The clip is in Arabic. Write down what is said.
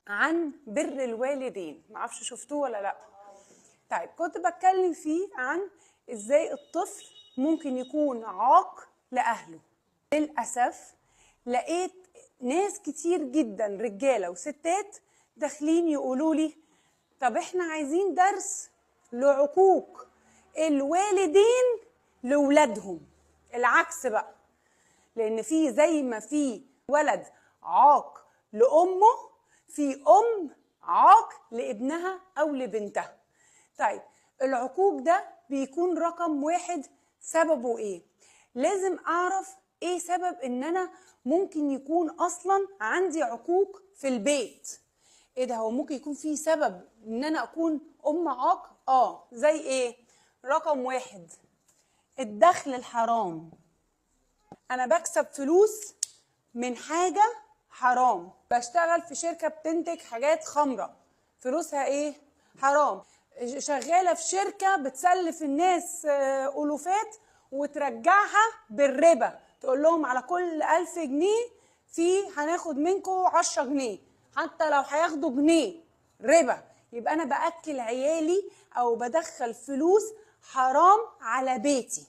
عن بر الوالدين، معرفش شفتوه ولا لا. طيب كنت بتكلم فيه عن ازاي الطفل ممكن يكون عاق لأهله. للأسف لقيت ناس كتير جدا رجالة وستات داخلين يقولوا لي طب احنا عايزين درس لعقوق الوالدين لولادهم. العكس بقى، لان في زي ما في ولد عاق لأمه في أم عاق لابنها أو لبنتها. طيب العقوق ده بيكون رقم واحد، سببه ايه؟ لازم اعرف ايه سبب ان انا ممكن يكون اصلا عندي عقوق في البيت. ايه ده، هو ممكن يكون في سبب ان انا اكون ام عاق؟ زي ايه؟ رقم واحد، الدخل الحرام. انا بكسب فلوس من حاجة حرام، بشتغل في شركة بتنتج حاجات خمرة، فلوسها ايه؟ حرام. شغالة في شركة بتسلف الناس ألوفات وترجعها بالربا، تقول لهم على كل 1000 جنيه هناخد منكم 10 جنيه، حتى لو هياخدوا جنيه ربا. يبقى أنا بأكل عيالي أو بدخل فلوس حرام على بيتي.